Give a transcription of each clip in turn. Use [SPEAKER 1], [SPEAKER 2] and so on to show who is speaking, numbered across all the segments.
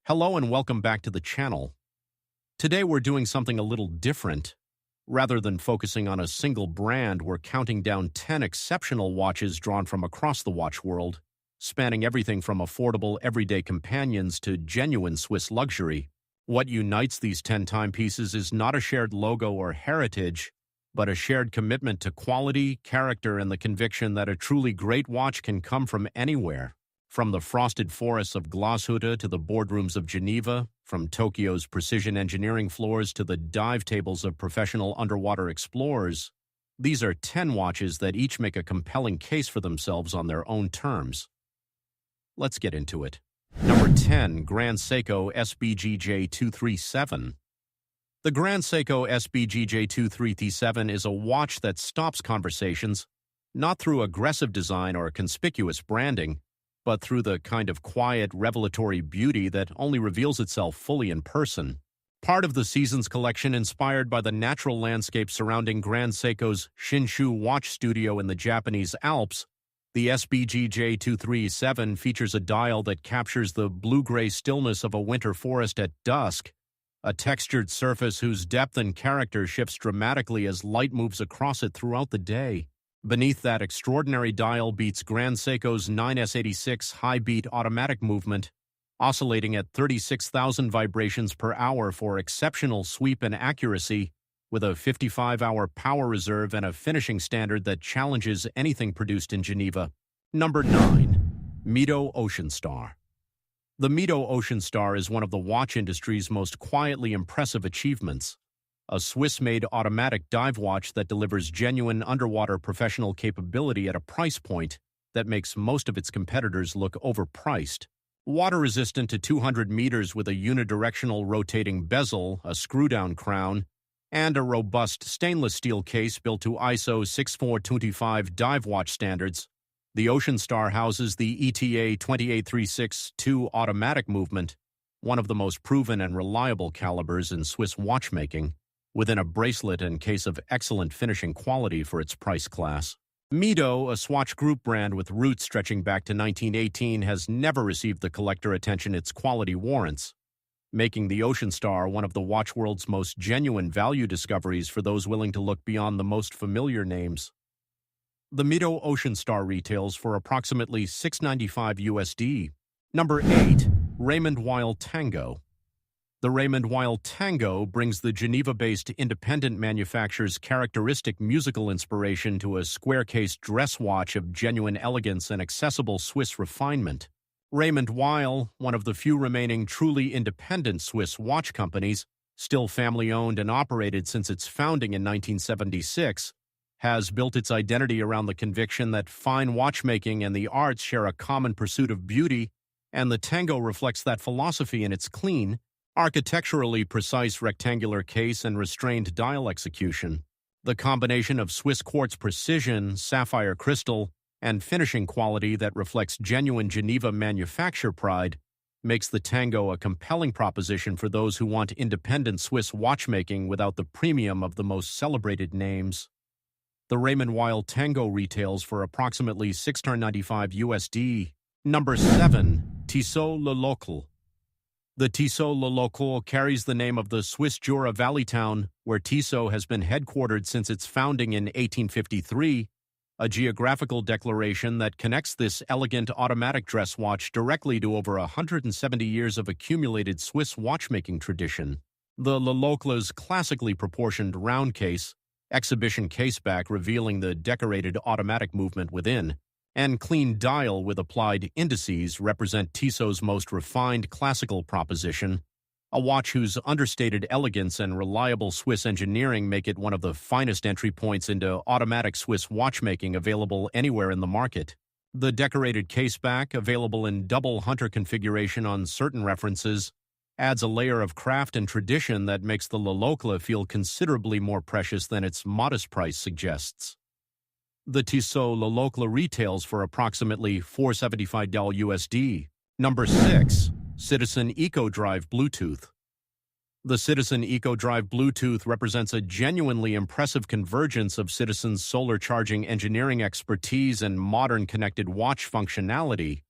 [SPEAKER 1] Hello and welcome back to the channel. Today we're doing something a little different. Rather than focusing on a single brand, we're counting down 10 exceptional watches drawn from across the watch world, spanning everything from affordable everyday companions to genuine Swiss luxury. What unites these 10 timepieces is not a shared logo or heritage, but a shared commitment to quality, character, and the conviction that a truly great watch can come from anywhere. From the frosted forests of Glashütte to the boardrooms of Geneva, from Tokyo's precision engineering floors to the dive tables of professional underwater explorers, these are 10 watches that each make a compelling case for themselves on their own terms. Let's get into it. Number 10, Grand Seiko SBGJ 237. The Grand Seiko SBGJ 237 is a watch that stops conversations, not through aggressive design or conspicuous branding, but through the kind of quiet, revelatory beauty that only reveals itself fully in person. Part of the Seasons collection inspired by the natural landscape surrounding Grand Seiko's Shinshu watch studio in the Japanese Alps, the SBGJ 237 features a dial that captures the blue-gray stillness of a winter forest at dusk, a textured surface whose depth and character shifts dramatically as light moves across it throughout the day. Beneath that extraordinary dial beats Grand Seiko's 9S86 high-beat automatic movement, oscillating at 36,000 vibrations per hour for exceptional sweep and accuracy, with a 55-hour power reserve and a finishing standard that challenges anything produced in Geneva. Number 9. Mito Ocean Star. The Mito Ocean Star is one of the watch industry's most quietly impressive achievements. A Swiss-made automatic dive watch that delivers genuine underwater professional capability at a price point that makes most of its competitors look overpriced. Water-resistant to 200 meters with a unidirectional rotating bezel, a screw-down crown, and a robust stainless steel case built to ISO 6425 dive watch standards, the Ocean Star houses the ETA 28362 automatic movement, one of the most proven and reliable calibers in Swiss watchmaking, within a bracelet and case of excellent finishing quality for its price class. Mito, a Swatch Group brand with roots stretching back to 1918, has never received the collector attention its quality warrants, making the Ocean Star one of the watch world's most genuine value discoveries for those willing to look beyond the most familiar names. The Mito Ocean Star retails for approximately $695 USD. Number 8. Raymond Weil Tango. The Raymond Weil Tango brings the Geneva-based independent manufacturer's characteristic musical inspiration to a square-cased dress watch of genuine elegance and accessible Swiss refinement. Raymond Weil, one of the few remaining truly independent Swiss watch companies, still family-owned and operated since its founding in 1976, has built its identity around the conviction that fine watchmaking and the arts share a common pursuit of beauty, and the Tango reflects that philosophy in its clean, architecturally precise rectangular case and restrained dial execution. The combination of Swiss quartz precision, sapphire crystal, and finishing quality that reflects genuine Geneva manufacture pride makes the Tango a compelling proposition for those who want independent Swiss watchmaking without the premium of the most celebrated names. The Raymond Weil Tango retails for approximately $695 USD. Number 7. Tissot Le Local. The Tissot Le Local carries the name of the Swiss Jura Valley town where Tissot has been headquartered since its founding in 1853, a geographical declaration that connects this elegant automatic dress watch directly to over 170 years of accumulated Swiss watchmaking tradition. The Le Local's classically proportioned round case, exhibition caseback revealing the decorated automatic movement within, and clean dial with applied indices represent Tissot's most refined classical proposition, a watch whose understated elegance and reliable Swiss engineering make it one of the finest entry points into automatic Swiss watchmaking available anywhere in the market. The decorated caseback, available in double hunter configuration on certain references, adds a layer of craft and tradition that makes the Le Locle feel considerably more precious than its modest price suggests. The Tissot Le Locle retails for approximately $475 USD. Number 6. Citizen EcoDrive Bluetooth. The Citizen EcoDrive Bluetooth represents a genuinely impressive convergence of Citizen's solar charging engineering expertise and modern connected watch functionality,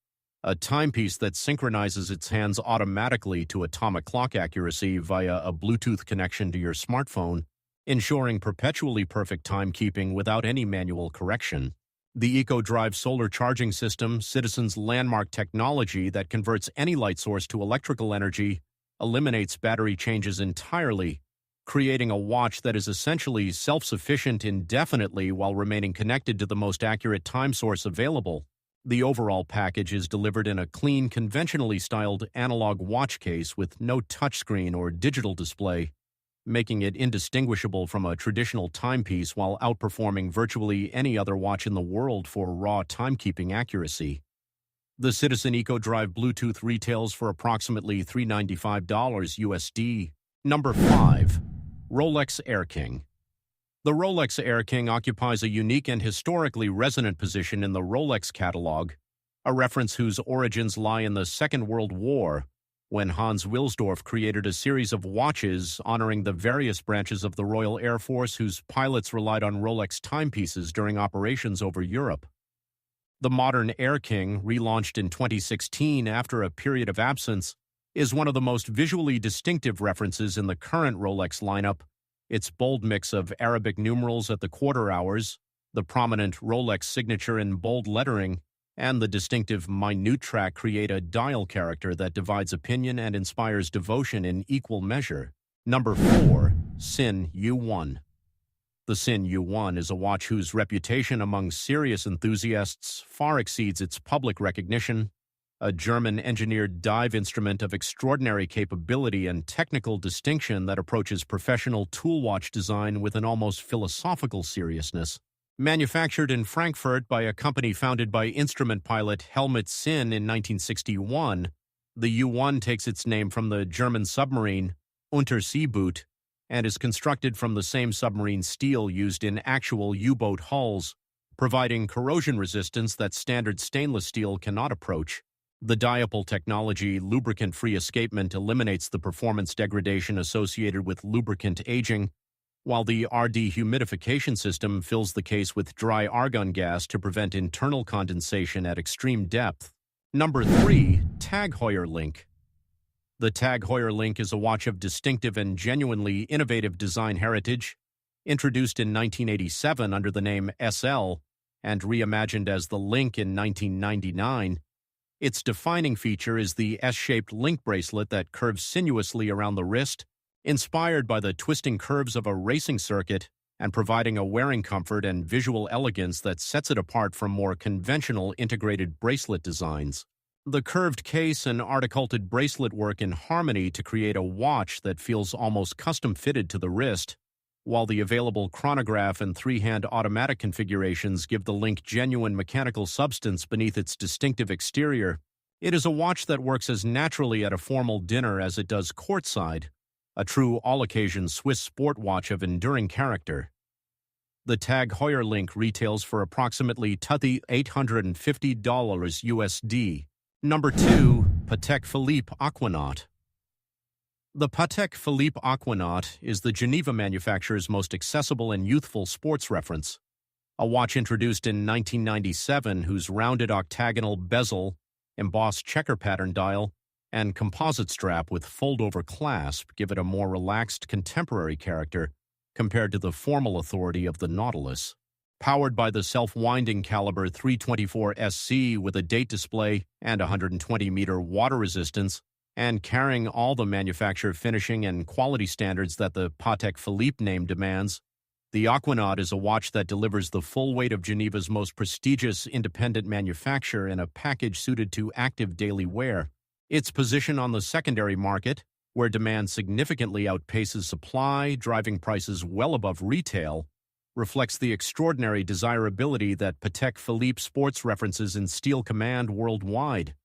[SPEAKER 1] a timepiece that synchronizes its hands automatically to atomic clock accuracy via a Bluetooth connection to your smartphone, ensuring perpetually perfect timekeeping without any manual correction. The EcoDrive solar charging system, Citizen's landmark technology that converts any light source to electrical energy, eliminates battery changes entirely, creating a watch that is essentially self-sufficient indefinitely while remaining connected to the most accurate time source available. The overall package is delivered in a clean, conventionally styled analog watch case with no touchscreen or digital display, making it indistinguishable from a traditional timepiece while outperforming virtually any other watch in the world for raw timekeeping accuracy. The Citizen EcoDrive Bluetooth retails for approximately $395 USD. Number 5. Rolex Air King. The Rolex Air King occupies a unique and historically resonant position in the Rolex catalog, a reference whose origins lie in the Second World War, when Hans Wilsdorf created a series of watches honoring the various branches of the Royal Air Force whose pilots relied on Rolex timepieces during operations over Europe. The modern Air King, relaunched in 2016 after a period of absence, is one of the most visually distinctive references in the current Rolex lineup. Its bold mix of Arabic numerals at the quarter hours, the prominent Rolex signature in bold lettering, and the distinctive minute track create a dial character that divides opinion and inspires devotion in equal measure. Number 4. Sin U1. The Sin U1 is a watch whose reputation among serious enthusiasts far exceeds its public recognition. A German-engineered dive instrument of extraordinary capability and technical distinction that approaches professional tool watch design with an almost philosophical seriousness. Manufactured in Frankfurt by a company founded by instrument pilot Helmut Sin in 1961, the U1 takes its name from the German submarine Unterseeboot and is constructed from the same submarine steel used in actual U-boat hulls, providing corrosion resistance that standard stainless steel cannot approach. The diapole technology lubricant-free escapement eliminates the performance degradation associated with lubricant aging, while the RD humidification system fills the case with dry argon gas to prevent internal condensation at extreme depth. Number 3. Tag Heuer Link. The Tag Heuer Link is a watch of distinctive and genuinely innovative design heritage, introduced in 1987 under the name SL and reimagined as the Link in 1999. Its defining feature is the S-shaped link bracelet that curves sinuously around the wrist, inspired by the twisting curves of a racing circuit and providing a wearing comfort and visual elegance that sets it apart from more conventional integrated bracelet designs. The curved case and articulated bracelet work in harmony to create a watch that feels almost custom-fitted to the wrist, while the available chronograph and three-hand automatic configurations give the Link genuine mechanical substance beneath its distinctive exterior. It is a watch that works as naturally at a formal dinner as it does courtside, a true all-occasion Swiss sport watch of enduring character. The Tag Heuer Link retails for approximately $850 USD. Number 2. Patek Philippe Aquanaut. The Patek Philippe Aquanaut is the Geneva manufacturer's most accessible and youthful sports reference. A watch introduced in 1997 whose rounded octagonal bezel, embossed checker pattern dial, and composite strap with fold-over clasp give it a more relaxed contemporary character compared to the formal authority of the Nautilus. Powered by the self-winding caliber 324 SC with a date display and 120-meter water resistance, and carrying all the manufacturer finishing and quality standards that the Patek Philippe name demands, the Aquanaut is a watch that delivers the full weight of Geneva's most prestigious independent manufacturer in a package suited to active daily wear. Its position on the secondary market, where demand significantly outpaces supply, driving prices well above retail, reflects the extraordinary desirability that Patek Philippe sports references in steel command worldwide.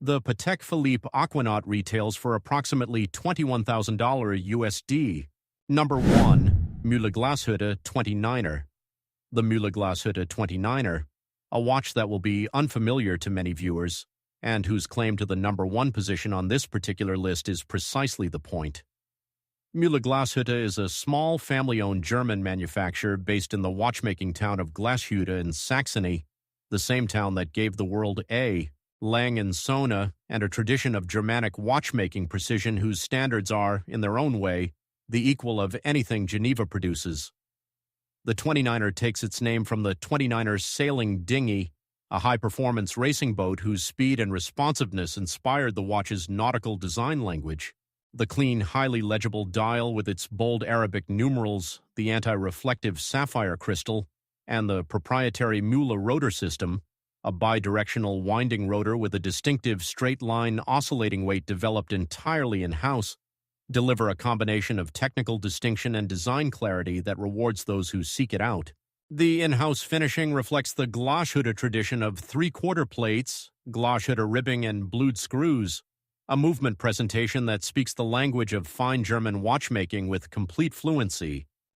[SPEAKER 1] The Patek Philippe Aquanaut retails for approximately $21,000 USD. Number 1. Mühle Glashütte 29er. The Mühle Glashütte 29er, a watch that will be unfamiliar to many viewers, and whose claim to the number 1 position on this particular list is precisely the point. Mühle Glashütte is a small family-owned German manufacturer based in the watchmaking town of Glashütte in Saxony, the same town that gave the world A. Lang and Sona, and a tradition of Germanic watchmaking precision whose standards are, in their own way, the equal of anything Geneva produces. The 29er takes its name from the 29er sailing dinghy, a high-performance racing boat whose speed and responsiveness inspired the watch's nautical design language. The clean, highly legible dial with its bold Arabic numerals, the anti-reflective sapphire crystal, and the proprietary Müller rotor system, a bidirectional winding rotor with a distinctive straight-line oscillating weight developed entirely in-house, deliver a combination of technical distinction and design clarity that rewards those who seek it out. The in-house finishing reflects the Glashütte tradition of three-quarter plates, Glashütte ribbing, and blued screws, a movement presentation that speaks the language of fine German watchmaking with complete fluency.